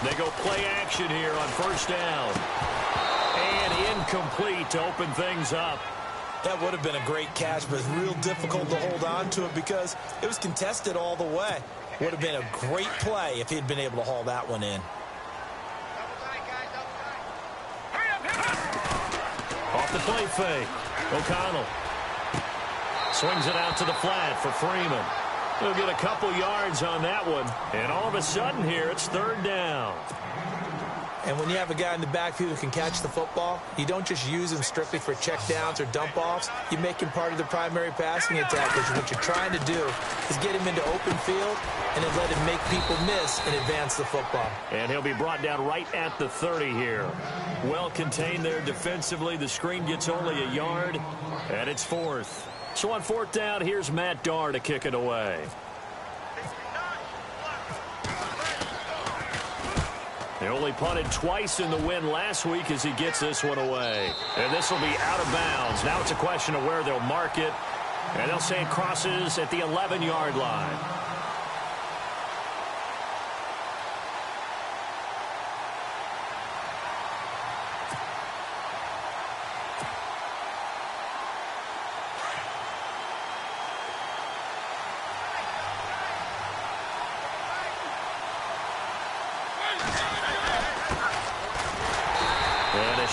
They go play action here on first down. And incomplete to open things up. That would have been a great catch, but it's real difficult to hold on to it because it was contested all the way. Would have been a great play if he'd been able to haul that one in. Off the play fake. O'Connell swings it out to the flat for Freeman. He'll get a couple yards on that one. And all of a sudden here, it's third down. And when you have a guy in the backfield who can catch the football, you don't just use him strictly for checkdowns or dump-offs. You make him part of the primary passing attack, because what you're trying to do is get him into open field and then let him make people miss and advance the football. And he'll be brought down right at the 30 here. Well contained there defensively. The screen gets only a yard, and it's fourth. So on fourth down, here's Matt Darr to kick it away. They only punted twice in the win last week as he gets this one away. And this will be out of bounds. Now it's a question of where they'll mark it. And they'll say it crosses at the 11-yard line.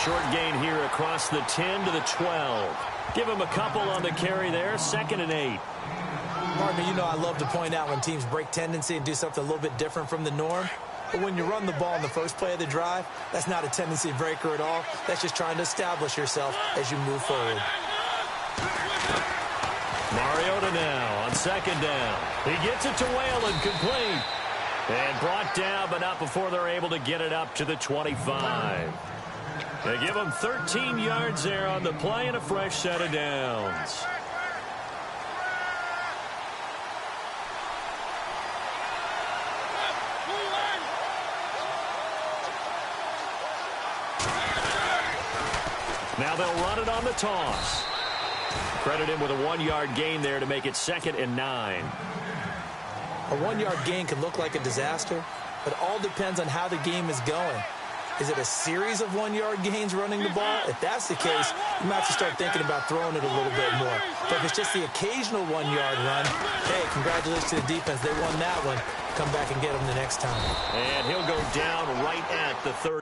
Short gain here across the 10 to the 12. Give him a couple on the carry there. 2nd and 8. Partner, you know I love to point out when teams break tendency and do something a little bit different from the norm. But when you run the ball in the first play of the drive, that's not a tendency breaker at all. That's just trying to establish yourself as you move forward. Mariota now on 2nd down. He gets it to Whalen, complete. And brought down, but not before they're able to get it up to the 25. They give him 13 yards there on the play and a fresh set of downs. Now they'll run it on the toss. Credit him with a 1-yard gain there to make it 2nd and 9. A 1-yard gain can look like a disaster, but it all depends on how the game is going. Is it a series of 1-yard gains running the ball? If that's the case, you might have to start thinking about throwing it a little bit more. But if it's just the occasional 1-yard run, hey, congratulations to the defense. They won that one. Come back and get them the next time. And he'll go down right at the 30.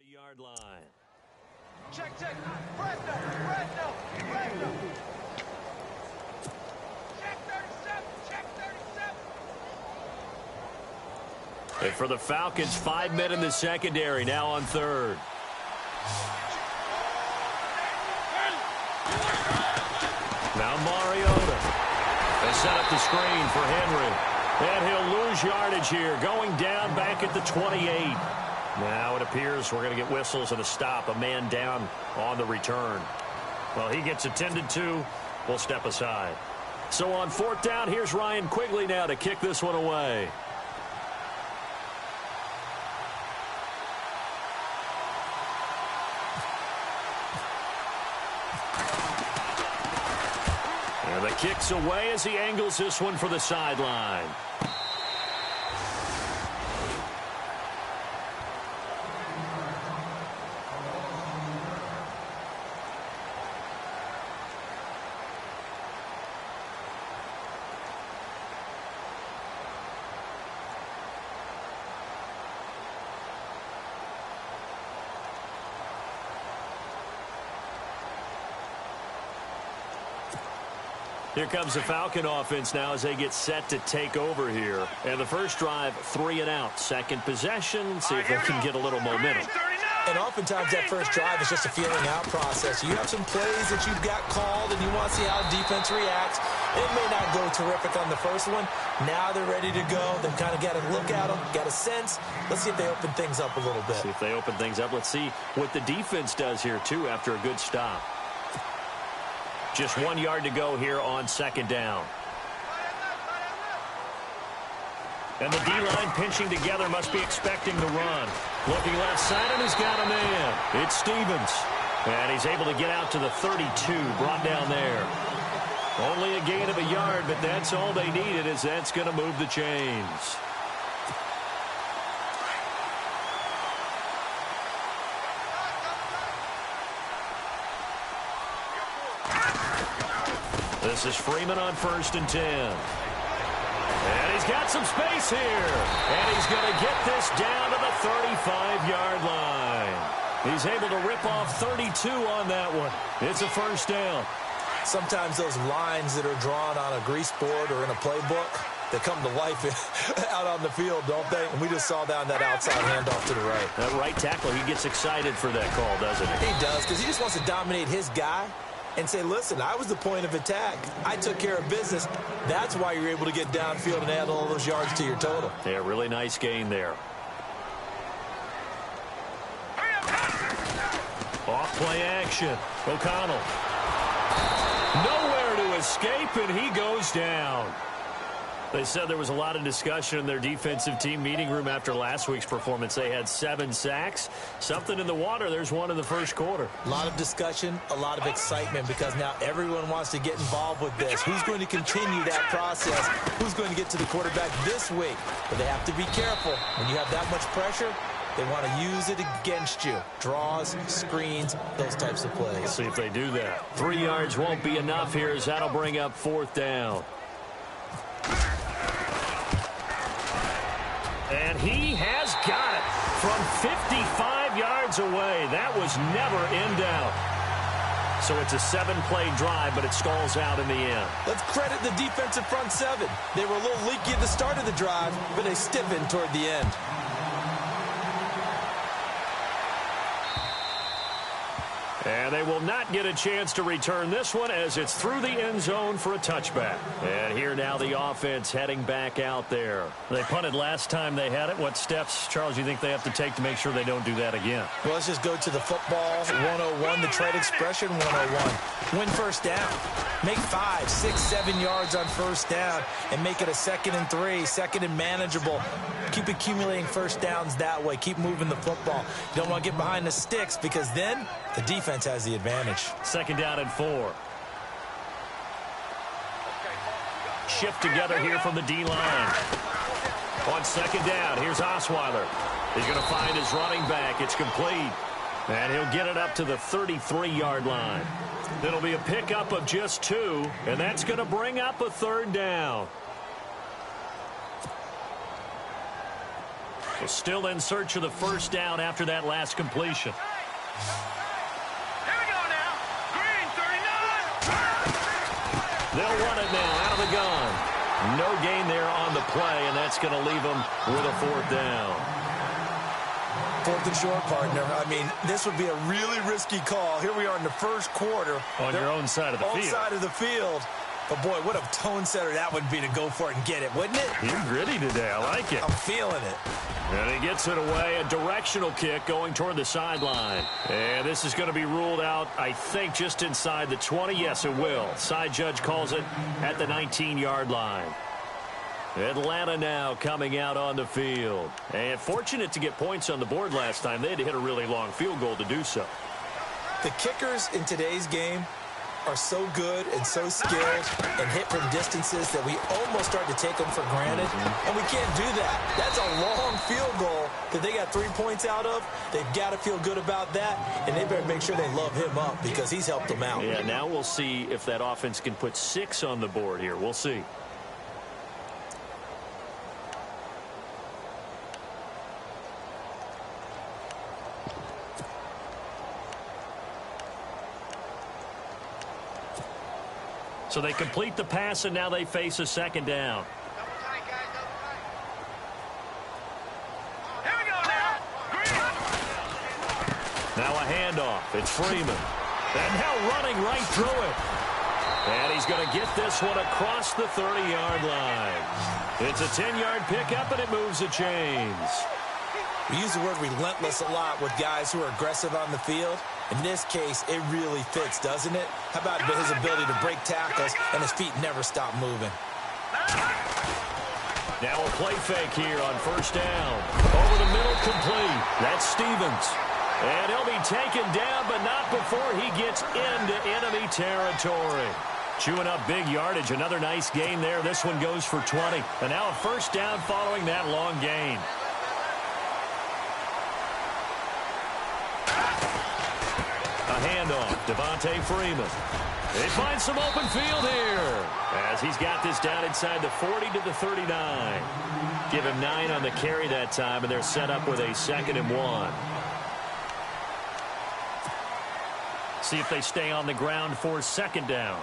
Yard line. Check. Fresno. Check 37. And for the Falcons, 5 men in the secondary, now on 3rd. Now Mariota. They set up the screen for Henry. And he'll lose yardage here, going down back at the 28. Now it appears we're going to get whistles and a stop. A man down on the return. Well, he gets attended to. We'll step aside. So on 4th down, here's Ryan Quigley now to kick this one away. And the kick's away as he angles this one for the sideline. Here comes the Falcon offense now as they get set to take over here. And the first drive, 3 and out. Second possession, see if they can get a little momentum. And oftentimes that first drive is just a feeling out process. You have some plays that you've got called and you want to see how the defense reacts. It may not go terrific on the first one. Now they're ready to go. They've kind of got to look at them, got a sense. Let's see if they open things up a little bit. See if they open things up. Let's see what the defense does here, too, after a good stop. Just 1 yard to go here on second down. And the D-line pinching together, must be expecting the run. Looking left side, and he's got a man. It's Stevens. And he's able to get out to the 32, brought down there. Only a gain of a yard, but that's all they needed, as that's going to move the chains. This is Freeman on 1st and 10. And he's got some space here. And he's going to get this down to the 35-yard line. He's able to rip off 32 on that one. It's a first down. Sometimes those lines that are drawn on a grease board or in a playbook, they come to life out on the field, don't they? And we just saw down that outside handoff to the right. That right tackle, he gets excited for that call, doesn't he? He does, because he just wants to dominate his guy and say, listen, I was the point of attack. I took care of business. That's why you're able to get downfield and add all those yards to your total. Yeah, really nice gain there. Off play action. O'Connell. Nowhere to escape, and he goes down. They said there was a lot of discussion in their defensive team meeting room after last week's performance. They had 7 sacks. Something in the water. There's one in the first quarter. A lot of discussion, a lot of excitement, because now everyone wants to get involved with this. Who's going to continue that process? Who's going to get to the quarterback this week? But they have to be careful. When you have that much pressure, they want to use it against you. Draws, screens, those types of plays. Let's see if they do that. 3 yards won't be enough here, as that'll bring up 4th down. And he has got it from 55 yards away. That was never in doubt. So it's a 7-play drive, but it stalls out in the end. Let's credit the defensive front 7. They were a little leaky at the start of the drive, but they stiffened toward the end. And they will not get a chance to return this one, as it's through the end zone for a touchback. And here now the offense heading back out there. They punted last time they had it. What steps, Charles, you think they have to take to make sure they don't do that again? Well, let's just go to the football 101, the trade expression 101. Win first down. Make 5, 6, 7 yards on first down and make it a 2nd and 3, 2nd and manageable. Keep accumulating first downs that way. Keep moving the football. You don't want to get behind the sticks, because then the defense has the advantage. 2nd down and 4. Shift together here from the D-line. On 2nd down, here's Osweiler. He's going to find his running back. It's complete. And he'll get it up to the 33-yard line. It'll be a pickup of just 2, and that's going to bring up a 3rd down. So still in search of the first down after that last completion. Here we go now. Green 39. They'll run it now out of the gun. No gain there on the play, and that's going to leave them with a 4th down. 4th and short, partner. I mean, this would be a really risky call. Here we are in the first quarter. On your own side of the field. On side of the field. But, boy, what a tone setter that would be to go for it and get it, wouldn't it? You're gritty today. I like it. I'm feeling it. And he gets it away. A directional kick going toward the sideline. And this is going to be ruled out, I think, just inside the 20. Yes, it will. Side judge calls it at the 19-yard line. Atlanta now coming out on the field. And fortunate to get points on the board last time. They had to hit a really long field goal to do so. The kickers in today's game are so good and so skilled and hit from distances that we almost start to take them for granted. And we can't do that. That's a long field goal that they got 3 points out of. They've got to feel good about that, and they better make sure they love him up, because he's helped them out. Yeah, now we'll see if that offense can put 6 on the board here. We'll see. So they complete the pass, and now they face a second down. Double tight, guys, double tight. Here we go now. Now a handoff. It's Freeman. And now running right through it. And he's going to get this one across the 30-yard line. It's a 10-yard pickup, and it moves the chains. We use the word relentless a lot with guys who are aggressive on the field. In this case, it really fits, doesn't it? How about his ability to break tackles and his feet never stop moving? Now a play fake here on first down. Over the middle, complete. That's Stevens. And he'll be taken down, but not before he gets into enemy territory. Chewing up big yardage. Another nice gain there. This one goes for 20. And now a first down following that long gain. A handoff. Devontae Freeman. They find some open field here as he's got this down inside the 40 to the 39. Give him 9 on the carry that time, and they're set up with a 2nd and 1. See if they stay on the ground for second down.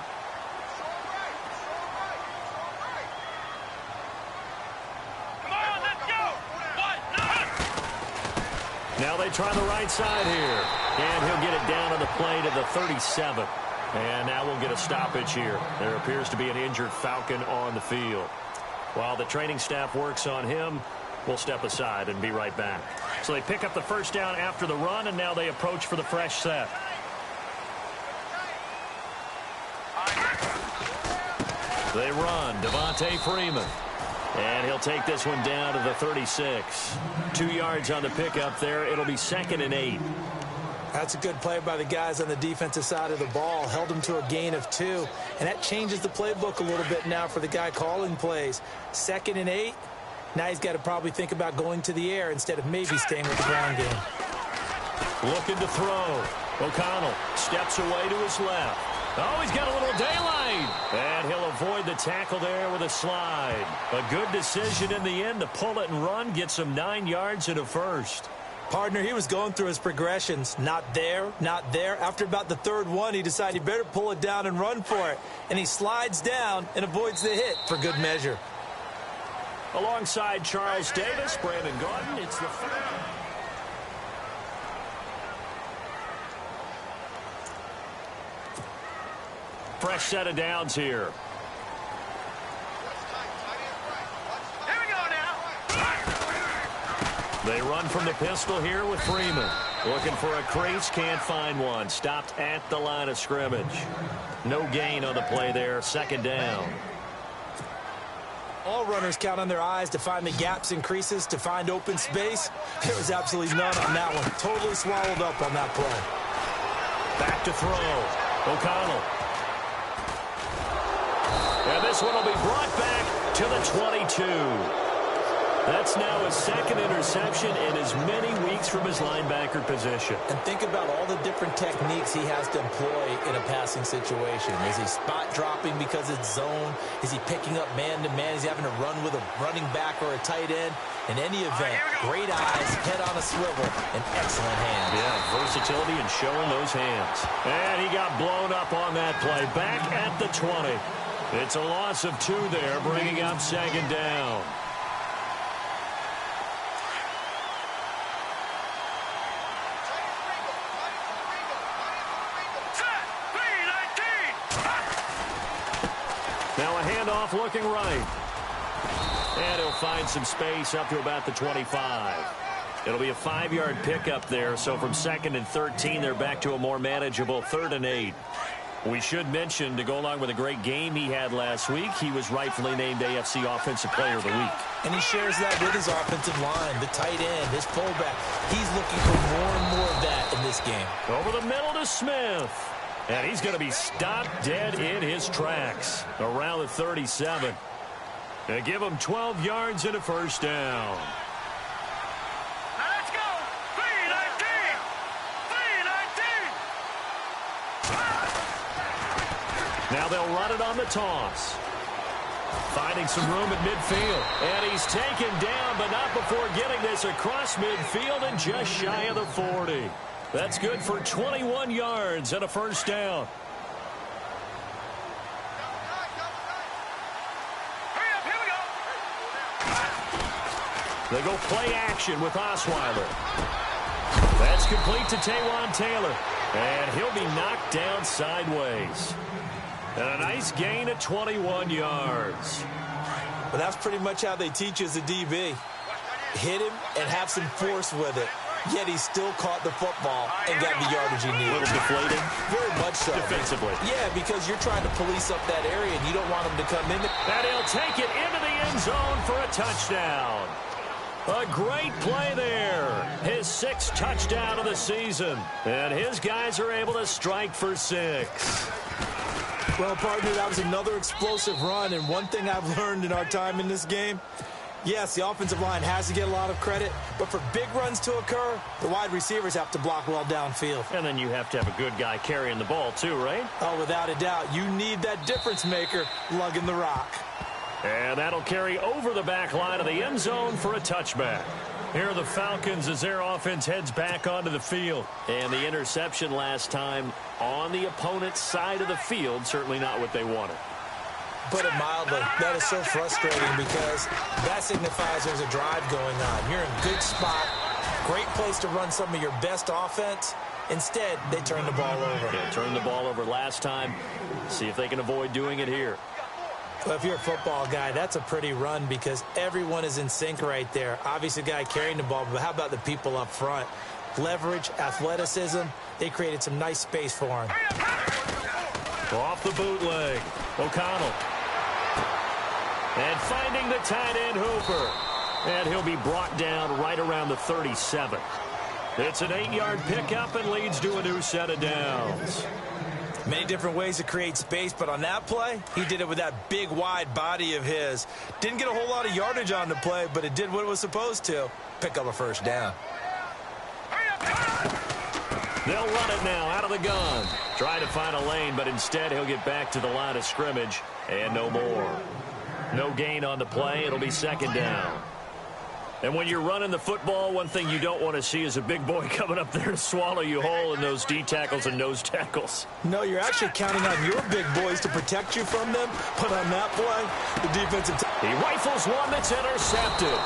Now they try the right side here. And he'll get it down on the play to the 37. And now we'll get a stoppage here. There appears to be an injured Falcon on the field. While the training staff works on him, we'll step aside and be right back. So they pick up the first down after the run, and now they approach for the fresh set. They run. Devontae Freeman. And he'll take this one down to the 36. 2 yards on the pickup there. It'll be 2nd and 8. That's a good play by the guys on the defensive side of the ball. Held them to a gain of 2. And that changes the playbook a little bit now for the guy calling plays. 2nd and 8. Now he's got to probably think about going to the air instead of maybe staying with the ground game. Looking to throw. O'Connell steps away to his left. Oh, he's got a little daylight. And he'll avoid the tackle there with a slide. A good decision in the end to pull it and run. Gets him 9 yards and a first. Partner, he was going through his progressions. Not there, not there. After about the 3rd one, he decided he better pull it down and run for it. And he slides down and avoids the hit for good measure. Alongside Charles Davis, Brandon Gordon, it's the third. Fresh set of downs here. Here we go now. They run from the pistol here with Freeman. Looking for a crease, can't find one. Stopped at the line of scrimmage. No gain on the play there, 2nd down. All runners count on their eyes to find the gaps and creases, to find open space. There was absolutely none on that one. Totally swallowed up on that play. Back to throw. O'Connell. And this one will be brought back to the 22. That's now his 2nd interception in as many weeks from his linebacker position. And think about all the different techniques he has to employ in a passing situation. Is he spot dropping because it's zone? Is he picking up man-to-man? Is he having to run with a running back or a tight end? In any event, great eyes, head on a swivel, and excellent hands. Yeah, versatility and showing those hands. And he got blown up on that play. Back at the 20. It's a loss of 2 there, bringing up 2nd down. Now a handoff looking right. And he'll find some space up to about the 25. It'll be a 5-yard pickup there, so from 2nd and 13, they're back to a more manageable 3rd and 8. We should mention, to go along with a great game he had last week, he was rightfully named AFC Offensive Player of the Week. And he shares that with his offensive line, the tight end, his fullback. He's looking for more and more of that in this game. Over the middle to Smith. And he's going to be stopped dead in his tracks around the 37. They give him 12 yards and a first down. Now let's go. 3-19. 3-19. Now they'll run it on the toss. Finding some room at midfield. And he's taken down, but not before getting this across midfield and just shy of the 40. That's good for 21 yards and a first down. They go play action with Osweiler. That's complete to Taywan Taylor. And he'll be knocked down sideways. And a nice gain of 21 yards. Well, that's pretty much how they teach you as a DB. Hit him and have some force with it. Yet he still caught the football and got the yardage he needed. A little deflating? Very much so. Defensively. Yeah, because you're trying to police up that area, and you don't want him to come in. And he'll take it into the end zone for a touchdown. A great play there. His 6th touchdown of the season. And his guys are able to strike for 6. Well, partner, that was another explosive run, and one thing I've learned in our time in this game, yes, the offensive line has to get a lot of credit, but for big runs to occur, the wide receivers have to block well downfield. And then you have to have a good guy carrying the ball too, right? Oh, without a doubt. You need that difference maker lugging the rock. And that'll carry over the back line of the end zone for a touchback. Here are the Falcons as their offense heads back onto the field. And the interception last time on the opponent's side of the field, certainly not what they wanted. Put it mildly, that is so frustrating because that signifies there's a drive going on. You're in a good spot, great place to run some of your best offense. Instead, they turn the ball over. Yeah, turned the ball over last time. See if they can avoid doing it here. Well, if you're a football guy, that's a pretty run because everyone is in sync right there. Obviously, the guy carrying the ball, but how about the people up front? Leverage, athleticism, they created some nice space for him. Off the bootleg, O'Connell. And finding the tight end, Hooper. And he'll be brought down right around the 37. It's an 8-yard pickup and leads to a new set of downs. Many different ways to create space, but on that play, he did it with that big, wide body of his. Didn't get a whole lot of yardage on the play, but it did what it was supposed to. Pick up a first down. They'll run it now out of the gun. Try to find a lane, but instead he'll get back to the line of scrimmage and no more. No gain on the play. It'll be 2nd down. And when you're running the football, one thing you don't want to see is a big boy coming up there to swallow you whole in those D tackles and nose tackles. No, you're actually counting on your big boys to protect you from them. But on that play, the defensive... He rifles one that's intercepted.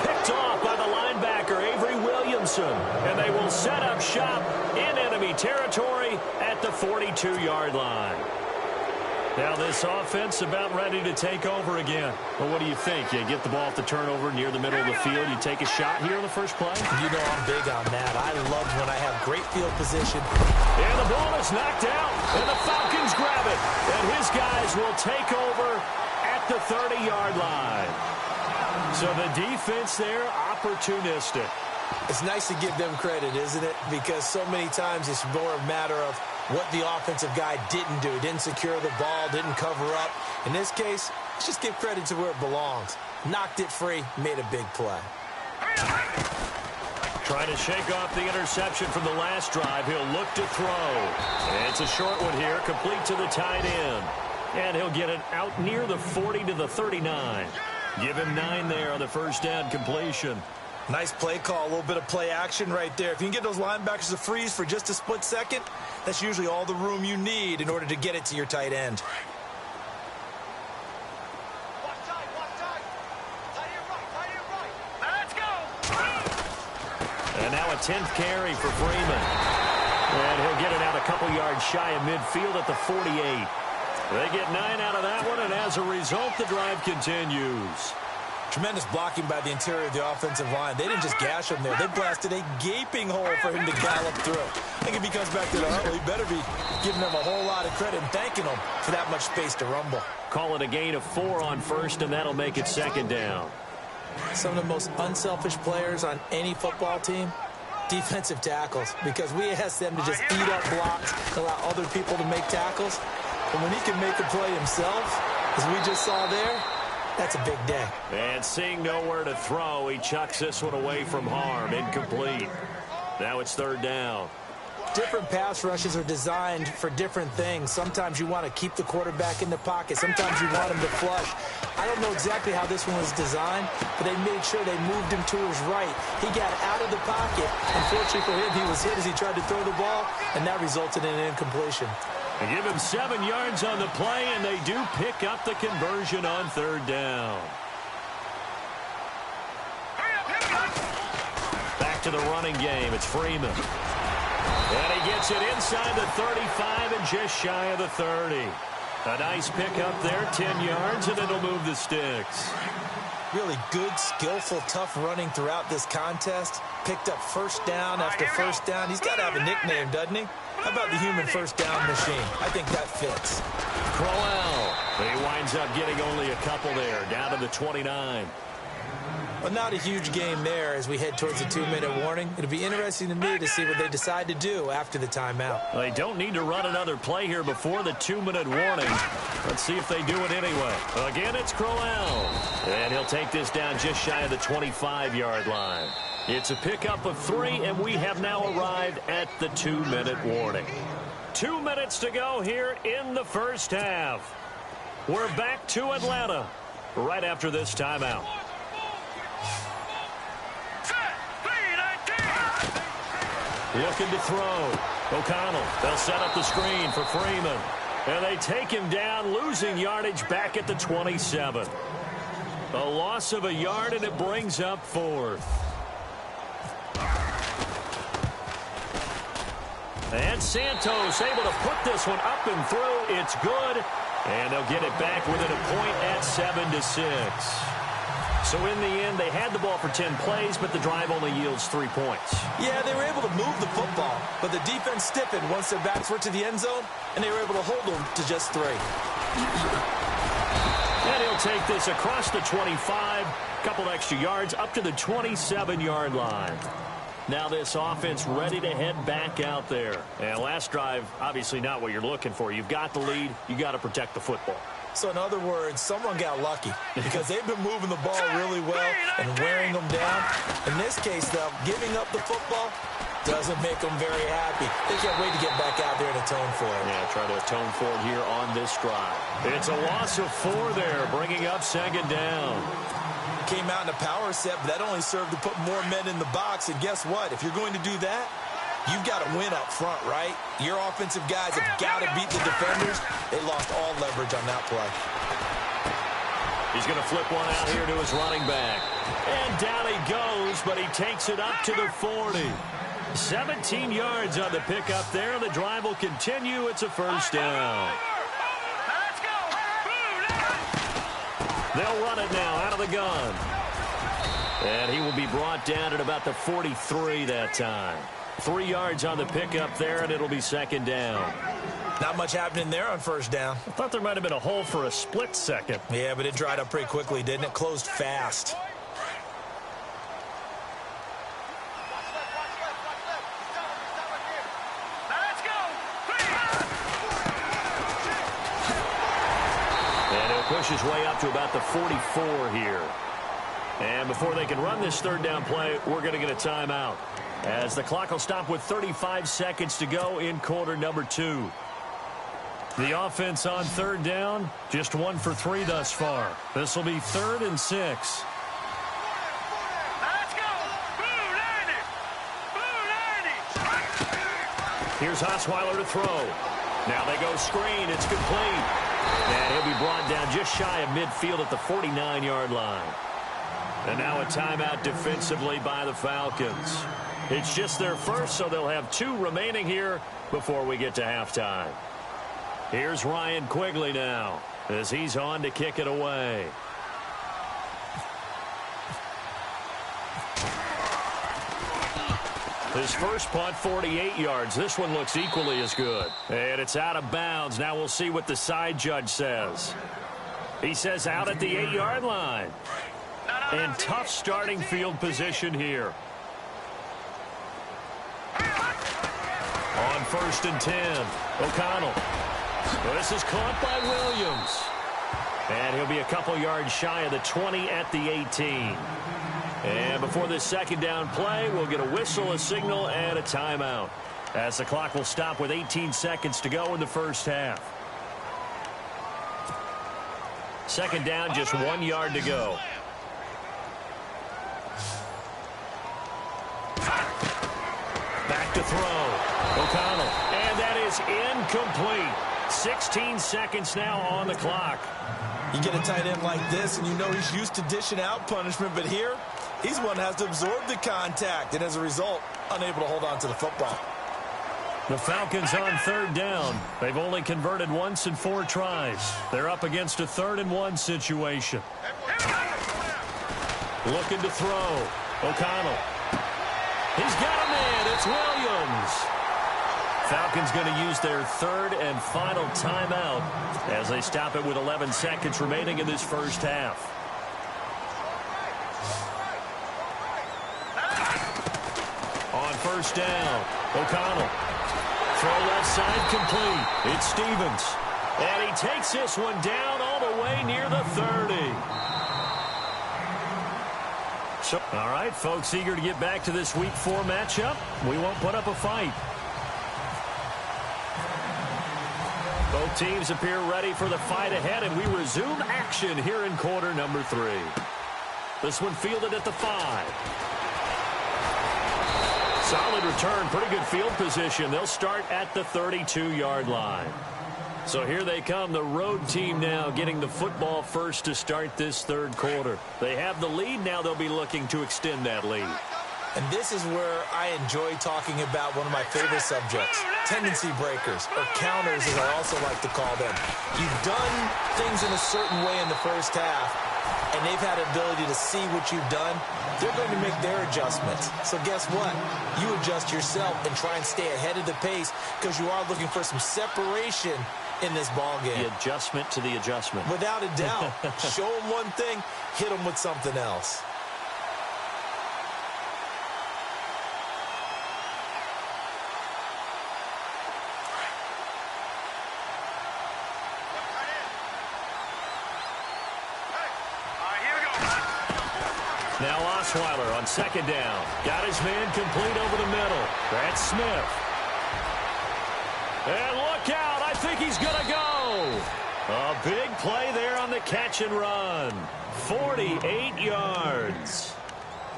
Picked off by the linebacker, Avery Williamson. And they will set up shop in enemy territory at the 42-yard line. Now this offense about ready to take over again. Well, what do you think? You get the ball off the turnover near the middle of the field. You take a shot here in the first play? You know I'm big on that. I love when I have great field position. And the ball is knocked out, and the Falcons grab it. And his guys will take over at the 30-yard line. So the defense there, opportunistic. It's nice to give them credit, isn't it? Because so many times it's more a matter of what the offensive guy didn't do. Didn't secure the ball, didn't cover up. In this case, let's just give credit to where it belongs. Knocked it free, made a big play. Trying to shake off the interception from the last drive. He'll look to throw. And it's a short one here, complete to the tight end. And he'll get it out near the 40 to the 39. Give him 9 there on the first down completion. Nice play call, a little bit of play action right there. If you can get those linebackers to freeze for just a split second, that's usually all the room you need in order to get it to your tight end. Let's go. And now a 10th carry for Freeman. And he'll get it out a couple yards shy of midfield at the 48. They get 9 out of that one, and as a result, the drive continues. Tremendous blocking by the interior of the offensive line. They didn't just gash him there. They blasted a gaping hole for him to gallop through. I think if he comes back to the huddle, he better be giving them a whole lot of credit and thanking them for that much space to rumble. Call it a gain of 4 on first, and that'll make it 2nd down. Some of the most unselfish players on any football team, defensive tackles, because we ask them to just eat up blocks, allow other people to make tackles. And when he can make a play himself, as we just saw there, that's a big day. And seeing nowhere to throw, he chucks this one away from harm. Incomplete. Now it's 3rd down. Different pass rushes are designed for different things. Sometimes you want to keep the quarterback in the pocket. Sometimes you want him to flush. I don't know exactly how this one was designed, but they made sure they moved him to his right. He got out of the pocket. Unfortunately for him, he was hit as he tried to throw the ball, and that resulted in an incompletion. They give him 7 yards on the play, and they do pick up the conversion on 3rd down. to the running game. It's Freeman. And he gets it inside the 35 and just shy of the 30. A nice pickup there, 10 yards, and it'll move the sticks. Really good, skillful, tough running throughout this contest. Picked up first down after first down. He's got to have a nickname, doesn't he? How about the human first down machine? I think that fits. Crowell. He winds up getting only a couple there, down to the 29. Well, not a huge game there as we head towards the 2-minute warning. It'll be interesting to me to see what they decide to do after the timeout. They don't need to run another play here before the 2-minute warning. Let's see if they do it anyway. Again, it's Crowell. And he'll take this down just shy of the 25-yard line. It's a pickup of 3, and we have now arrived at the 2-minute warning. 2 minutes to go here in the first half. We're back to Atlanta right after this timeout. Looking to throw. O'Connell. They'll set up the screen for Freeman. And they take him down, losing yardage back at the 27. A loss of a yard, and it brings up 4th. And Santos able to put this one up and through. It's good. And they'll get it back within a point at 7-6. So in the end, they had the ball for 10 plays, but the drive only yields 3 points. Yeah, they were able to move the football, but the defense stiffened once their backs were to the end zone, and they were able to hold them to just 3. And he'll take this across the 25, couple extra yards, up to the 27-yard line. Now this offense ready to head back out there. And last drive, obviously not what you're looking for. You've got the lead. You got to protect the football. So in other words, someone got lucky because they've been moving the ball really well and wearing them down. In this case, though, giving up the football doesn't make them very happy. They can't wait to get back out there and atone for it. Yeah, try to atone for it here on this drive. It's a loss of 4 there, bringing up 2nd down. Came out in a power set, but that only served to put more men in the box. And guess what? If you're going to do that, you've got to win up front, right? Your offensive guys have got to beat the defenders. They lost all leverage on that play. He's going to flip one out here to his running back. And down he goes, but he takes it up to the 40. 17 yards on the pickup there. The drive will continue. It's a first down. They'll run it now out of the gun. And he will be brought down at about the 43 that time. 3 yards on the pickup there, and it'll be 2nd down. Not much happening there on first down. I thought there might have been a hole for a split second. Yeah, but it dried up pretty quickly, didn't it? Closed fast. Push his way up to about the 44 here. And before they can run this 3rd down play, we're going to get a timeout, as the clock will stop with 35 seconds to go in quarter number 2. The offense on 3rd down, just 1 for 3 thus far. This will be 3rd and 6. Let's go! Blue 90! Blue 90! Here's Osweiler to throw. Now they go screen. It's complete. And he'll be brought down just shy of midfield at the 49-yard line. And now a timeout defensively by the Falcons. It's just their first, so they'll have 2 remaining here before we get to halftime. Here's Ryan Quigley now as he's on to kick it away. His first punt, 48 yards. This one looks equally as good. And it's out of bounds. Now we'll see what the side judge says. He says out at the 8-yard line. And tough starting field position here. On 1st and 10, O'Connell. This is caught by Williams. And he'll be a couple yards shy of the 20 at the 18. And before this 2nd down play, we'll get a whistle, a signal, and a timeout, as the clock will stop with 18 seconds to go in the first half. 2nd down, just 1 yard to go. Back to throw. O'Connell. And that is incomplete. 16 seconds now on the clock. You get a tight end like this, and you know he's used to dishing out punishment, but here, He's the one that has to absorb the contact, and as a result, unable to hold on to the football. The Falcons on third down. They've only converted once in 4 tries. They're up against a 3rd and 1 situation. Looking to throw. O'Connell. He's got a man. It's Williams. Falcons going to use their 3rd and final timeout as they stop it with 11 seconds remaining in this first half. On first down, O'Connell. Throw left side complete. It's Stevens. And he takes this one down all the way near the 30. So, all right, folks, eager to get back to this Week 4 matchup. We won't put up a fight. Both teams appear ready for the fight ahead, and we resume action here in quarter number 3. This one fielded at the 5. Solid return, pretty good field position. They'll start at the 32-yard line. So here they come, the road team now getting the football first to start this 3rd quarter. They have the lead. Now they'll be looking to extend that lead. And this is where I enjoy talking about one of my favorite subjects, tendency breakers, or counters as I also like to call them. You've done things in a certain way in the first half, and they've had the ability to see what you've done. They're going to make their adjustments. So guess what? You adjust yourself and try and stay ahead of the pace because you are looking for some separation in this ball game. The adjustment to the adjustment. Without a doubt. Show them one thing, hit them with something else. Now Osweiler on 2nd down. Got his man complete over the middle. That's Smith. And look out. I think he's going to go. A big play there on the catch and run. 48 yards.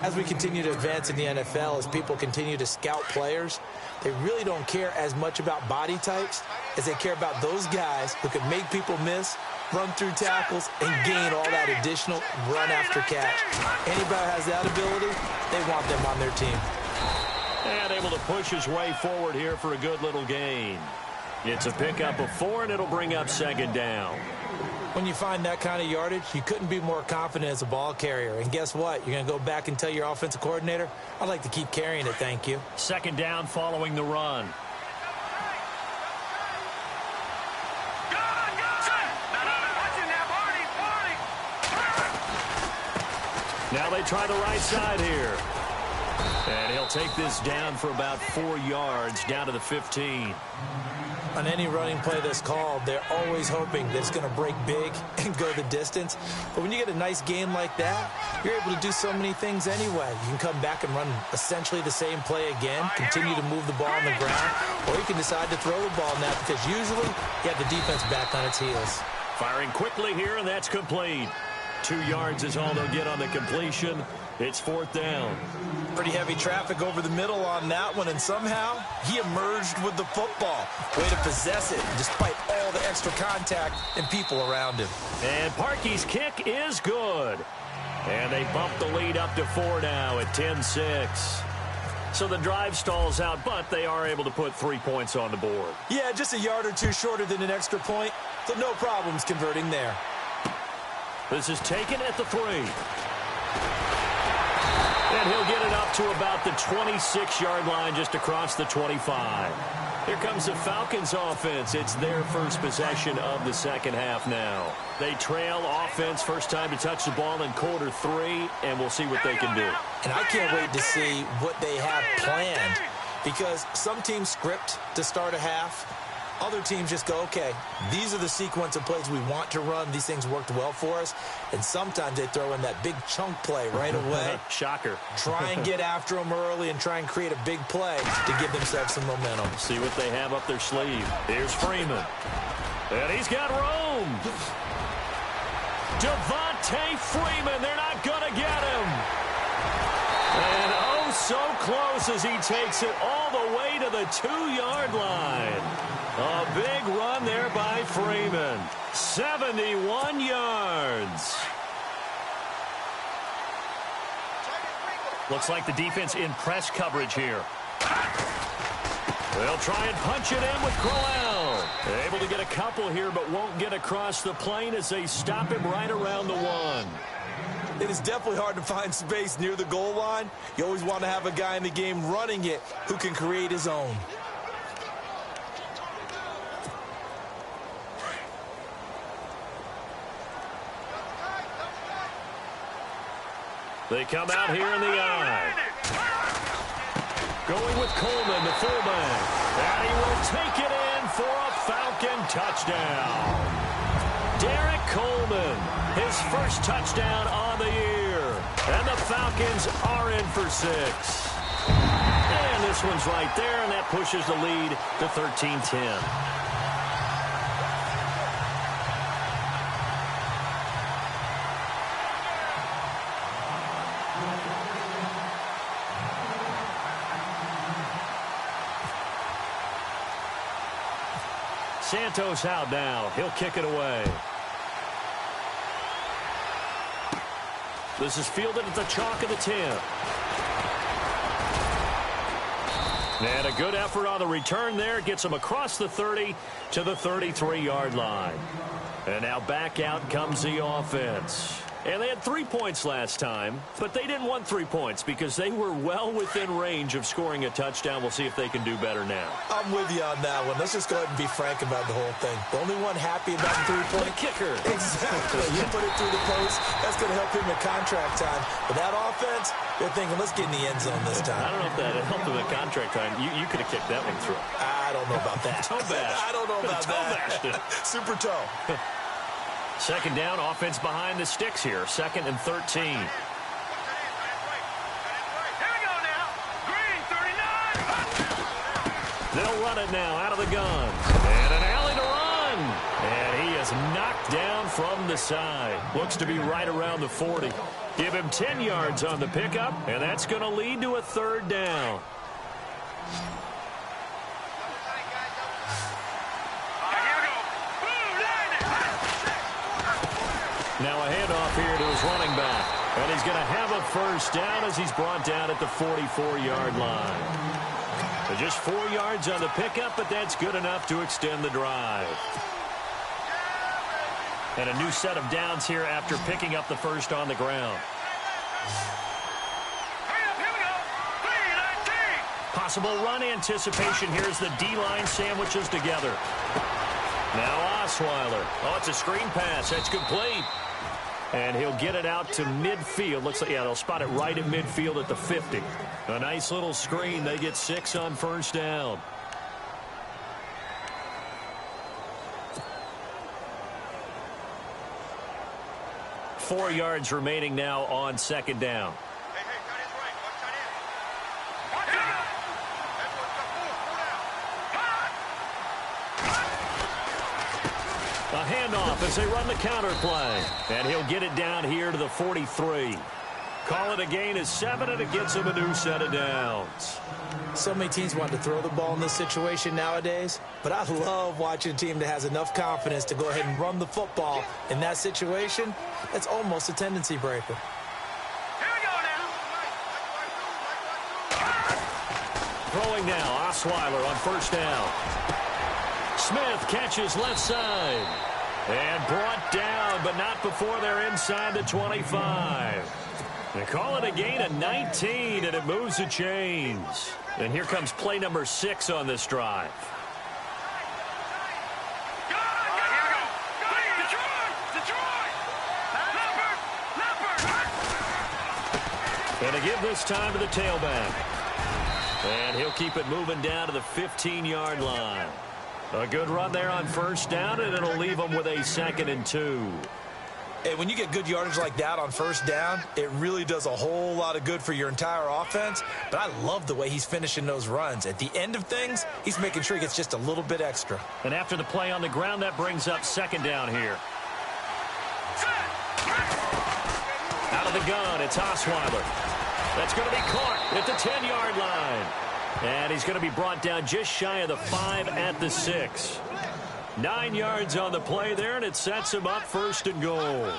As we continue to advance in the NFL, as people continue to scout players, they really don't care as much about body types as they care about those guys who can make people miss, run through tackles, and gain all that additional run after catch. Anybody who has that ability, they want them on their team. And able to push his way forward here for a good little gain. It's a pickup of 4, and it'll bring up 2nd down. When you find that kind of yardage, you couldn't be more confident as a ball carrier. And guess what? You're going to go back and tell your offensive coordinator, I'd like to keep carrying it, thank you. 2nd down following the run. Now they try the right side here. And he'll take this down for about 4 yards, down to the 15. On any running play that's called, they're always hoping that it's going to break big and go the distance. But when you get a nice game like that, you're able to do so many things anyway. You can come back and run essentially the same play again, continue to move the ball on the ground, or you can decide to throw the ball now because usually you have the defense back on its heels. Firing quickly here, and that's complete. 2 yards is all they'll get on the completion. It's 4th down. Pretty heavy traffic over the middle on that one, and somehow he emerged with the football. Way to possess it, despite all the extra contact and people around him. And Parkey's kick is good. And they bump the lead up to 4 now at 10-6. So the drive stalls out, but they are able to put 3 points on the board. Yeah, just a yard or two shorter than an extra point, so no problems converting there. This is taken at the 3. And he'll get it up to about the 26-yard line, just across the 25. Here comes the Falcons offense. It's their first possession of the second half now. They trail offense, first time to touch the ball in quarter 3, and we'll see what they can do. And I can't wait to see what they have planned, because some teams script to start a half. Other teams just go, okay, these are the sequence of plays we want to run. These things worked well for us. And sometimes they throw in that big chunk play right away. Shocker. Try and get after them early and try and create a big play to give themselves some momentum. See what they have up their sleeve. Here's Freeman. And he's got room. Devontae Freeman. They're not going to get him. And oh, so close as he takes it all the way to the 2-yard line. A big run there by Freeman. 71 yards. Looks like the defense in press coverage here. They'll try and punch it in with Crowell. Able to get a couple here, but won't get across the plane as they stop him right around the 1. It is definitely hard to find space near the goal line. You always want to have a guy in the game running it who can create his own. They come out here in the eye. Going with Coleman, the fullback. And he will take it in for a Falcon touchdown. Derek Coleman, his first touchdown on the year. And the Falcons are in for 6. And this one's right there, and that pushes the lead to 13-10. Santos out now. He'll kick it away. This is fielded at the chalk of the 10. And a good effort on the return there. Gets him across the 30 to the 33-yard line. And now back out comes the offense. And they had 3 points last time, but they didn't want 3 points because they were well within range of scoring a touchdown. We'll see if they can do better now. I'm with you on that one. Let's just go ahead and be frank about the whole thing. The only one happy about the 3-point kicker. Exactly. You put it through the post. That's going to help him in contract time. But that offense, they're thinking, let's get in the end zone this time. I don't know if that helped him in contract time. You could have kicked that one through. I don't know about that. Toe bash. I don't know about that. Super toe. Second down, offense behind the sticks here. 2nd and 13. Here we go now. Green, 39. They'll run it now out of the gun. And an alley to run. And he is knocked down from the side. Looks to be right around the 40. Give him 10 yards on the pickup, and that's going to lead to a 3rd down. Now a handoff here to his running back. And he's going to have a 1st down as he's brought down at the 44-yard line. So just 4 yards on the pickup, but that's good enough to extend the drive. And a new set of downs here after picking up the 1st on the ground. Possible run anticipation here as the D-line sandwiches together. Now Osweiler. Oh, it's a screen pass. That's complete. And he'll get it out to midfield. Looks like, yeah, they'll spot it right at midfield at the 50. A nice little screen. They get 6 on 1st down. Four yards remaining now on 2nd down. A handoff as they run the counter play. And he'll get it down here to the 43. Call it a gain of 7, and it gets him a new set of downs. So many teams want to throw the ball in this situation nowadays, but I love watching a team that has enough confidence to go ahead and run the football in that situation. That's almost a tendency breaker. Here we go now. Throwing now, Osweiler on 1st down. Smith catches left side. And brought down, but not before they're inside the 25. They call it a gain of 19, and it moves the chains. And here comes play number 6 on this drive. And to give this time to the tailback. And he'll keep it moving down to the 15-yard line. A good run there on 1st down, and it'll leave them with a 2nd and 2. Hey, when you get good yardage like that on 1st down, it really does a whole lot of good for your entire offense. But I love the way he's finishing those runs. At the end of things, he's making sure he gets just a little bit extra. And after the play on the ground, that brings up 2nd down here. Out of the gun, it's Osweiler. That's going to be caught at the 10-yard line. And he's going to be brought down just shy of the 5 at the 6. 9 yards on the play there, and it sets him up 1st and goal.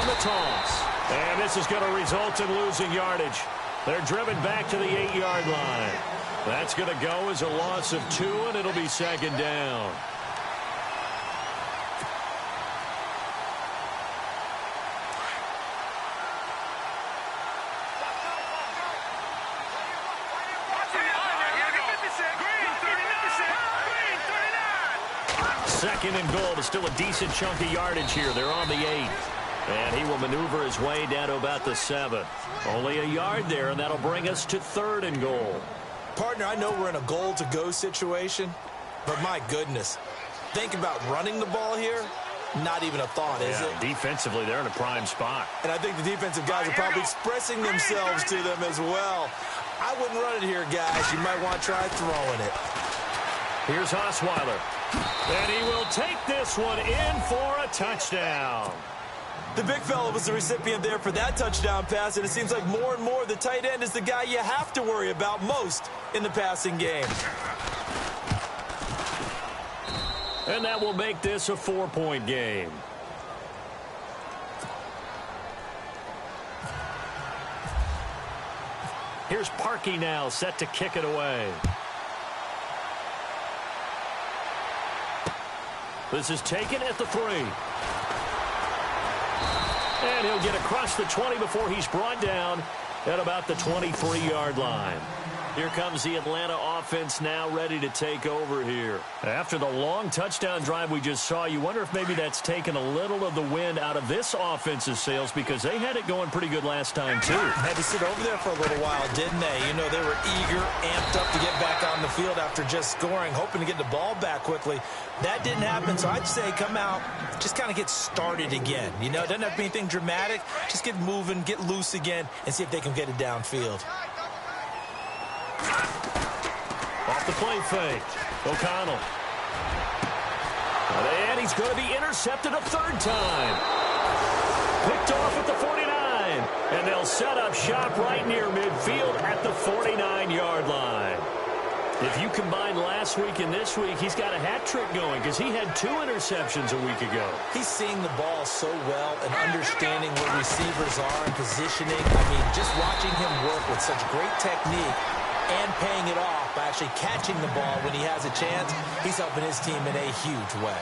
on the toss. And this is going to result in losing yardage. They're driven back to the 8-yard line. That's going to go as a loss of 2, and it'll be second down. Second and goal, but still a decent chunk of yardage here. They're on the 8. And he will maneuver his way down to about the 7. Only a yard there, and that'll bring us to 3rd and goal. Partner, I know we're in a goal-to-go situation, but my goodness, think about running the ball here. Not even a thought, is it? Defensively, they're in a prime spot. And I think the defensive guys are probably expressing themselves to them as well. I wouldn't run it here, guys. You might want to try throwing it. Here's Osweiler. And he will take this one in for a touchdown. The big fella was the recipient there for that touchdown pass, and it seems like more and more the tight end is the guy you have to worry about most in the passing game. And that will make this a 4-point game. Here's Parkey now, set to kick it away. This is taken at the 3. And he'll get across the 20 before he's brought down at about the 23-yard line. Here comes the Atlanta offense now ready to take over here. After the long touchdown drive we just saw, you wonder if maybe that's taken a little of the wind out of this offense's sails because they had it going pretty good last time, too. Had to sit over there for a little while, didn't they? You know, they were eager, amped up to get back on the field after just scoring, hoping to get the ball back quickly. That didn't happen, so I'd say come out, just kind of get started again. You know, it doesn't have to be anything dramatic. Just get moving, get loose again, and see if they can get it downfield. Off the play fake. O'Connell. And he's going to be intercepted a 3rd time. Picked off at the 49. And they'll set up shop right near midfield at the 49-yard line. If you combine last week and this week, he's got a hat trick going because he had 2 interceptions a week ago. He's seeing the ball so well and understanding where receivers are and positioning. I mean, just watching him work with such great technique and paying it off by actually catching the ball when he has a chance, he's helping his team in a huge way.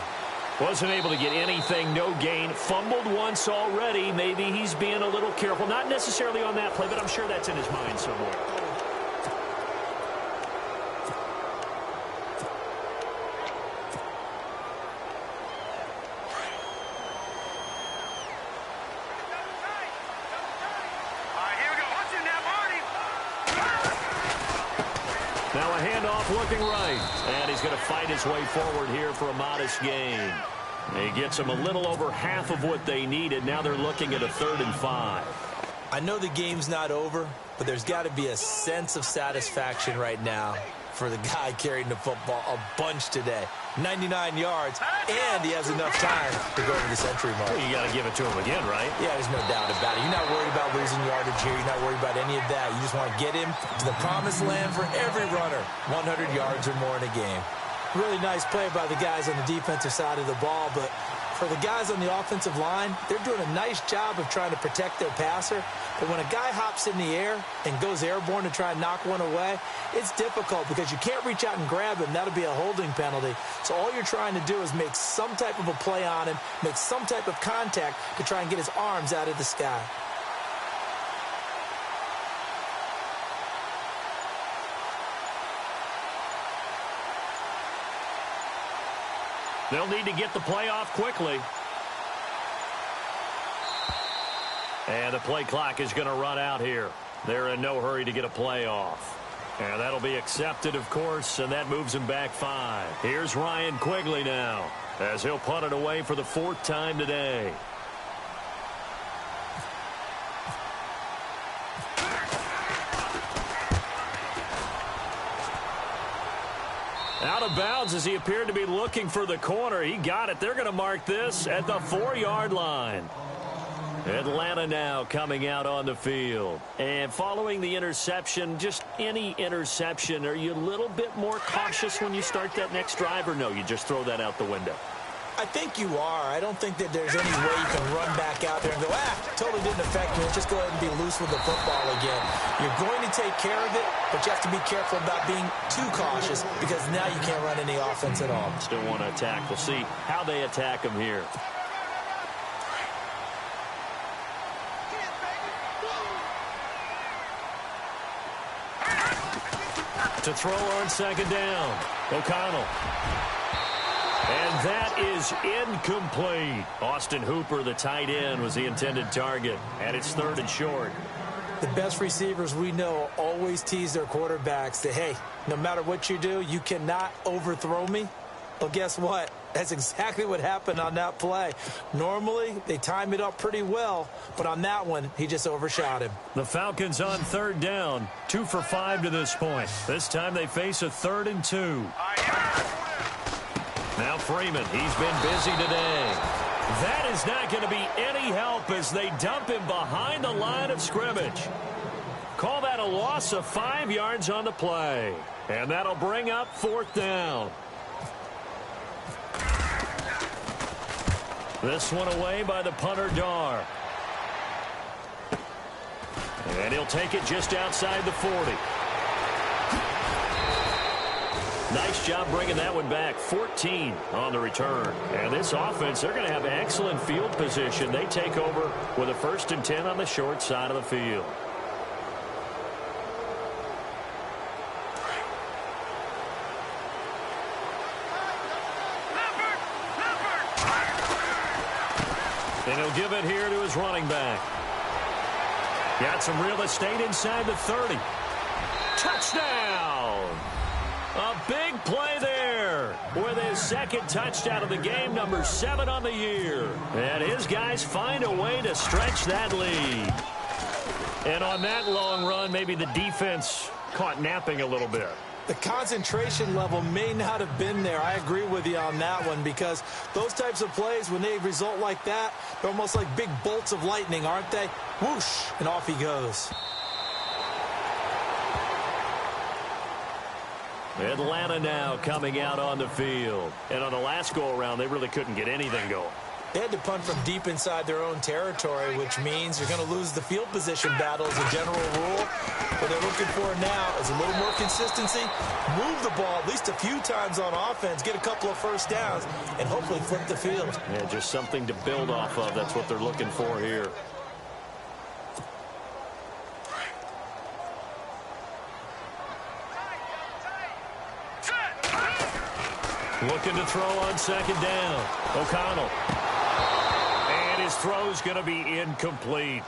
Wasn't able to get anything, no gain. Fumbled once already. Maybe he's being a little careful. Not necessarily on that play, but I'm sure that's in his mind somewhere. Now a handoff looking right. And he's going to fight his way forward here for a modest gain. He gets them a little over half of what they needed. Now they're looking at a 3rd and 5. I know the game's not over, but there's got to be a sense of satisfaction right now for the guy carrying the football a bunch today. 99 yards, and he has enough time to go to the century mark. Well, you got to give it to him again, right? Yeah, there's no doubt about it. You're not worried about losing yardage here. You're not worried about any of that. You just want to get him to the promised land for every runner. 100 yards or more in a game. Really nice play by the guys on the defensive side of the ball, but for the guys on the offensive line, they're doing a nice job of trying to protect their passer. But when a guy hops in the air and goes airborne to try and knock one away, it's difficult because you can't reach out and grab him. That'll be a holding penalty. So all you're trying to do is make some type of a play on him, make some type of contact to try and get his arms out of the sky. They'll need to get the play off quickly. And the play clock is going to run out here. They're in no hurry to get a play off. And that'll be accepted, of course, and that moves him back 5. Here's Ryan Quigley now, as he'll punt it away for the 4th time today. Out of bounds as he appeared to be looking for the corner. He got it. They're going to mark this at the 4-yard line. Atlanta now coming out on the field. And following the interception, just any interception, are you a little bit more cautious when you start that next drive, or no, you just throw that out the window? I think you are. I don't think that there's any way you can run back out there and go, totally didn't affect me. Just go ahead and be loose with the football again. You're going to take care of it, but you have to be careful about being too cautious because now you can't run any offense at all. Still want to attack. We'll see how they attack him here. To throw on second down. O'Connell. And that is incomplete. Austin Hooper, the tight end, was the intended target. And it's 3rd and short. The best receivers we know always tease their quarterbacks that, hey, no matter what you do, you cannot overthrow me. Well, guess what? That's exactly what happened on that play. Normally, they time it up pretty well, but on that one, he just overshot him. The Falcons on 3rd down, 2 for 5 to this point. This time they face a 3rd and 2. Now Freeman, he's been busy today. That is not going to be any help as they dump him behind the line of scrimmage. Call that a loss of 5 yards on the play. And that'll bring up 4th down. This one away by the punter, Dar. And he'll take it just outside the 40. Nice job bringing that one back. 14 on the return. And this offense, they're going to have excellent field position. They take over with a 1st and 10 on the short side of the field. And he'll give it here to his running back. Got some real estate inside the 30. Touchdown! A big play there with his 2nd touchdown of the game, number 7 on the year. And his guys find a way to stretch that lead. And on that long run, maybe the defense caught napping a little bit. The concentration level may not have been there. I agree with you on that one because those types of plays, when they result like that, they're almost like big bolts of lightning, aren't they? Whoosh, and off he goes. Atlanta now coming out on the field. And on the last go-around, they really couldn't get anything going. They had to punt from deep inside their own territory, which means you're going to lose the field position battle as a general rule. What they're looking for now is a little more consistency, move the ball at least a few times on offense, get a couple of 1st downs, and hopefully flip the field. Yeah, just something to build off of. That's what they're looking for here. Looking to throw on 2nd down. O'Connell. And his throw's going to be incomplete.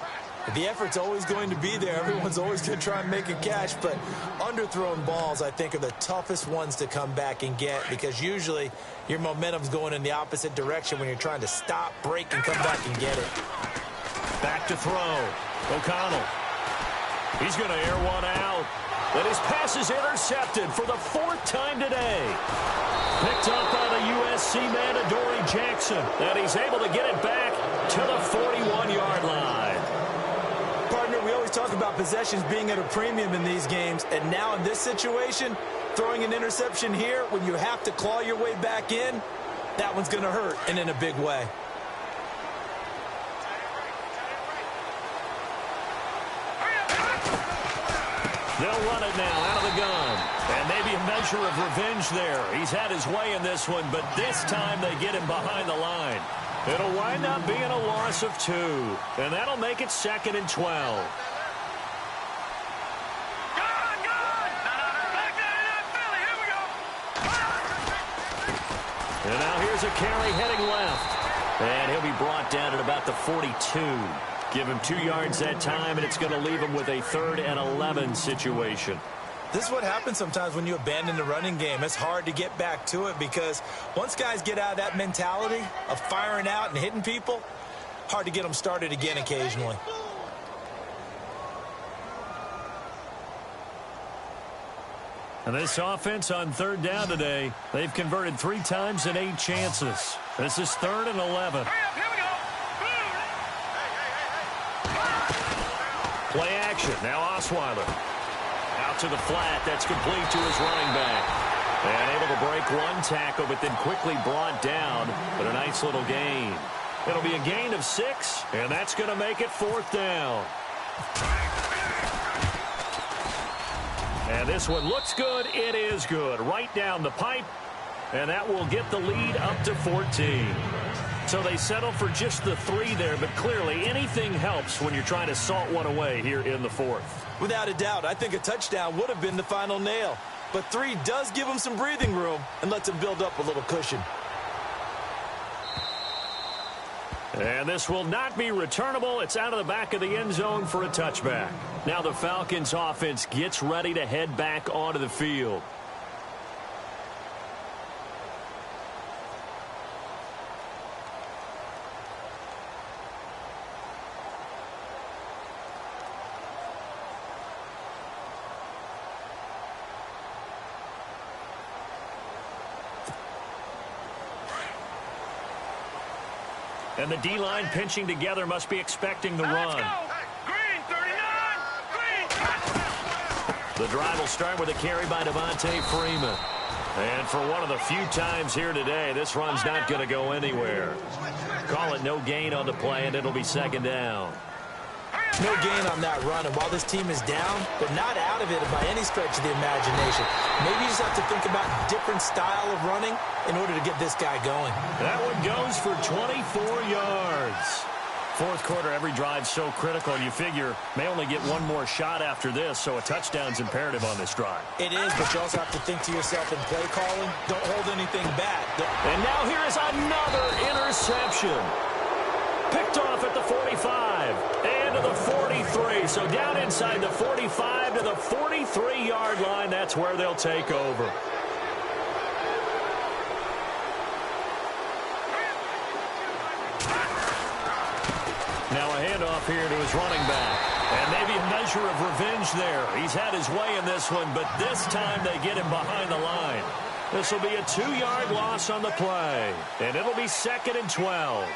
The effort's always going to be there. Everyone's always going to try and make a catch, but underthrown balls, I think, are the toughest ones to come back and get because usually your momentum's going in the opposite direction when you're trying to stop, break, and come back and get it. Back to throw. O'Connell. He's going to air one out. And his pass is intercepted for the 4th time today. Picked up by the USC man, Adoree Jackson. And he's able to get it back to the 41-yard line. Partner, we always talk about possessions being at a premium in these games. And now in this situation, throwing an interception here when you have to claw your way back in, that one's going to hurt and in a big way. They'll run it now out of the gun. And maybe a measure of revenge there. He's had his way in this one, but this time they get him behind the line. It'll wind up being a loss of 2. And that'll make it 2nd and 12. And now here's a carry heading left. And he'll be brought down at about the 42. Give him 2 yards that time, and it's going to leave him with a 3rd and 11 situation. This is what happens sometimes when you abandon the running game. It's hard to get back to it because once guys get out of that mentality of firing out and hitting people, hard to get them started again occasionally. And this offense on 3rd down today, they've converted 3 times in 8 chances. This is 3rd and 11. Play action. Now Osweiler. Out to the flat. That's complete to his running back. And able to break one tackle, but then quickly brought down. But a nice little gain. It'll be a gain of 6, and that's going to make it 4th down. And this one looks good. It is good. Right down the pipe, and that will get the lead up to 14. So they settle for just the 3 there, but clearly anything helps when you're trying to salt one away here in the 4th. Without a doubt, I think a touchdown would have been the final nail. But 3 does give them some breathing room and lets them build up a little cushion. And this will not be returnable. It's out of the back of the end zone for a touchback. Now the Falcons offense gets ready to head back onto the field. And the D-line pinching together must be expecting the run. Green, 39. Green. The drive will start with a carry by Devontae Freeman. And for one of the few times here today, this run's not going to go anywhere. Call it no gain on the play, and it'll be 2nd down. No gain on that run, and while this team is down, they're not out of it by any stretch of the imagination. Maybe you just have to think about a different style of running in order to get this guy going. That one goes for 24 yards. 4th quarter, every drive's so critical, and you figure may only get one more shot after this, so a touchdown's imperative on this drive. It is, but you also have to think to yourself in play calling, don't hold anything back. And now here is another interception. Picked off at the 45 and to the 43. So down inside the 45 to the 43-yard line. That's where they'll take over. Now a handoff here to his running back. And maybe a measure of revenge there. He's had his way in this one, but this time they get him behind the line. This will be a 2-yard loss on the play. And it'll be 2nd and 12.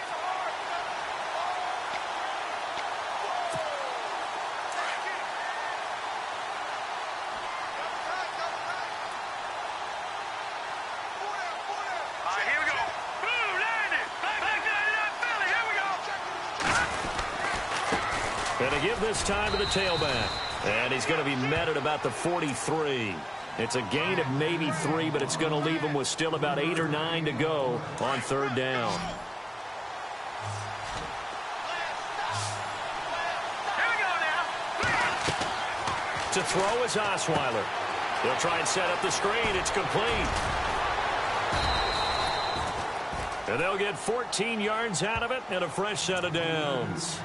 And to give this time to the tailback. And he's going to be met at about the 43. It's a gain of maybe 3, but it's going to leave him with still about 8 or 9 to go on 3rd down. Here we go now. To throw is Osweiler. He'll try and set up the screen. It's complete. And they'll get 14 yards out of it and a fresh set of downs.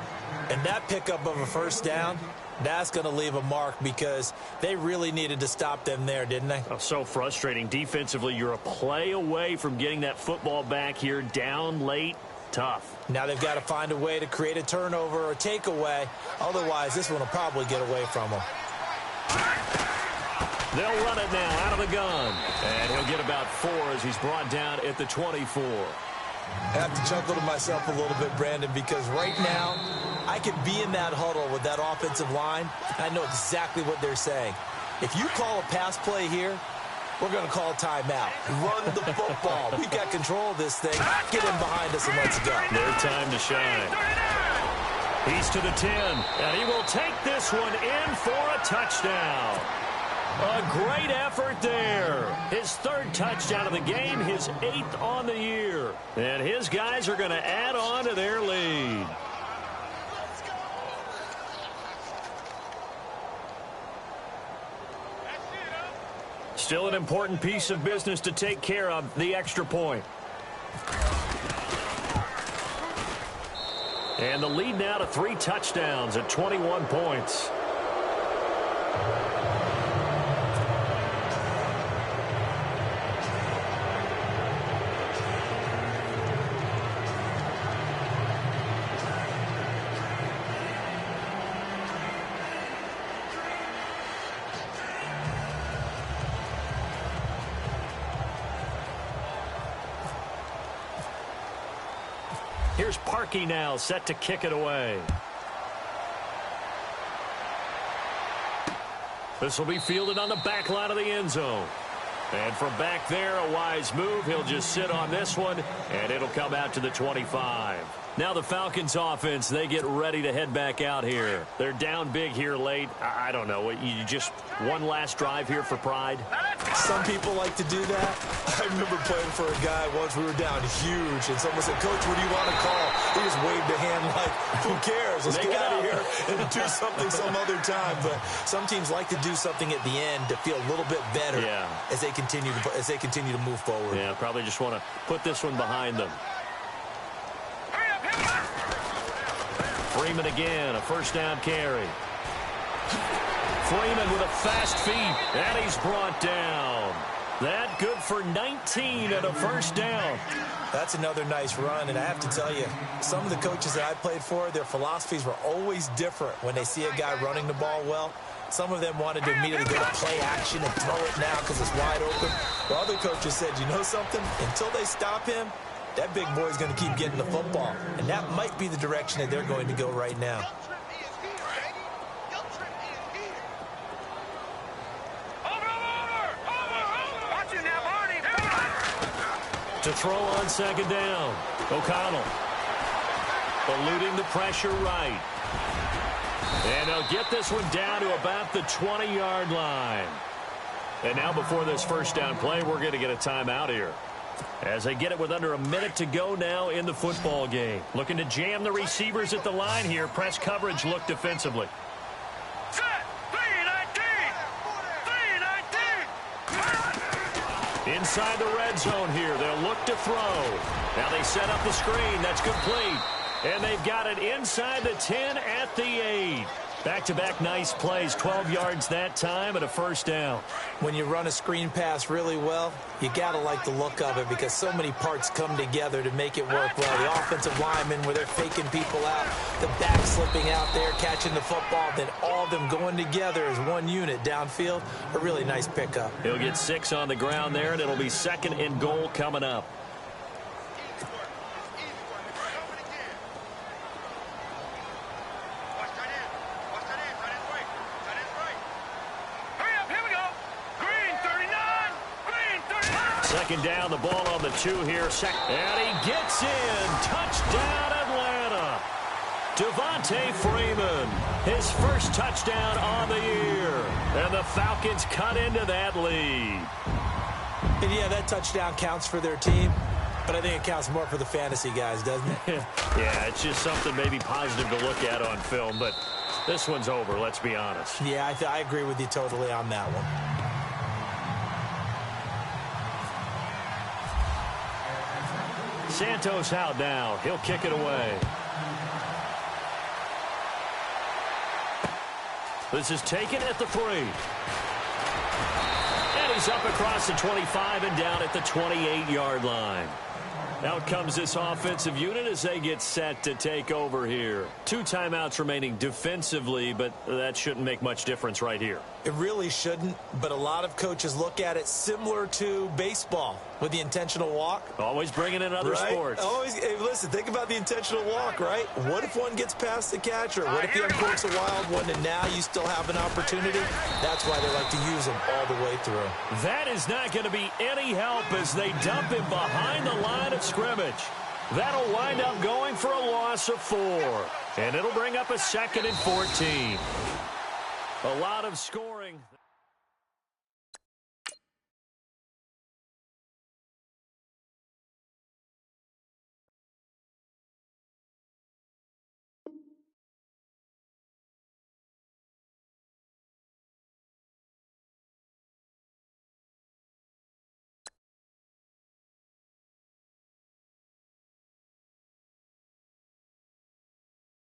And that pickup of a 1st down, that's going to leave a mark because they really needed to stop them there, didn't they? Oh, so frustrating. Defensively, you're a play away from getting that football back here down late. Tough. Now they've got to find a way to create a turnover or takeaway. Otherwise, this one will probably get away from them. They'll run it now out of the gun. And he'll get about 4 as he's brought down at the 24. I have to chuckle to myself a little bit, Brandon, because right now I could be in that huddle with that offensive line. I know exactly what they're saying. If you call a pass play here, we're going to call a timeout. Run the football. We've got control of this thing. Get him behind us and let's go. Their time to shine. He's to the 10, and he will take this one in for a touchdown. A great effort there. His 3rd touchdown of the game, his 8th on the year. And his guys are going to add on to their lead. Still an important piece of business to take care of, the extra point. And the lead now to 3 touchdowns at 21 points. Here's Parkey now, set to kick it away. This will be fielded on the back line of the end zone. And from back there, a wise move. He'll just sit on this one, and it'll come out to the 25. Now the Falcons offense, they get ready to head back out here. They're down big here late. I don't know. You just one last drive here for pride? Some people like to do that. I remember playing for a guy once. We were down huge, and someone said, "Coach, what do you want to call?" He just waved a hand like, "Who cares? Let's get out of here and do something some other time." But some teams like to do something at the end to feel a little bit better as they continue to move forward. Yeah, probably just want to put this one behind them. Freeman again, a first down carry. Freeman with a fast feet, and he's brought down. That good for 19 and a first down. That's another nice run, and I have to tell you, some of the coaches that I played for, their philosophies were always different when they see a guy running the ball well. Some of them wanted to immediately go to play action and throw it now because it's wide open. While other coaches said, you know something? Until they stop him, that big boy's going to keep getting the football. And that might be the direction that they're going to go right now. To throw on second down. O'Connell eluding the pressure right. And they'll get this one down to about the 20-yard line. And now before this first down play, we're going to get a timeout here. As they get it with under a minute to go now in the football game. Looking to jam the receivers at the line here. Press coverage look defensively. Set. 3-19. Inside the red zone here. They'll look to throw. Now they set up the screen. That's complete. And they've got it inside the 10 at the 8. Back-to-back nice plays, 12 yards that time and a first down. When you run a screen pass really well, you got to like the look of it because so many parts come together to make it work well. The offensive linemen where they're faking people out, the back slipping out there, catching the football, then all of them going together as one unit downfield. A really nice pickup. He'll get 6 on the ground there, and it'll be second and goal coming up. Second down, the ball on the 2 here. And he gets in. Touchdown, Atlanta. Devontae Freeman, his first touchdown on the year. And the Falcons cut into that lead. And yeah, that touchdown counts for their team, but I think it counts more for the fantasy guys, doesn't it? Yeah, it's just something maybe positive to look at on film, but this one's over, let's be honest. Yeah, I agree with you totally on that one. Santos out now. He'll kick it away. This is taken at the 3. And he's up across the 25 and down at the 28-yard line. Out comes this offensive unit as they get set to take over here. 2 timeouts remaining defensively, but that shouldn't make much difference right here. It really shouldn't, but a lot of coaches look at it similar to baseball with the intentional walk. Always bringing in other sports. Always, hey, listen, think about the intentional walk, right? What if one gets past the catcher? What if he uncorks a wild one and now you still have an opportunity? That's why they like to use them all the way through. That is not going to be any help as they dump him behind the line of scrimmage. That'll wind up going for a loss of 4. And it'll bring up a 2nd and 14. A lot of scoring.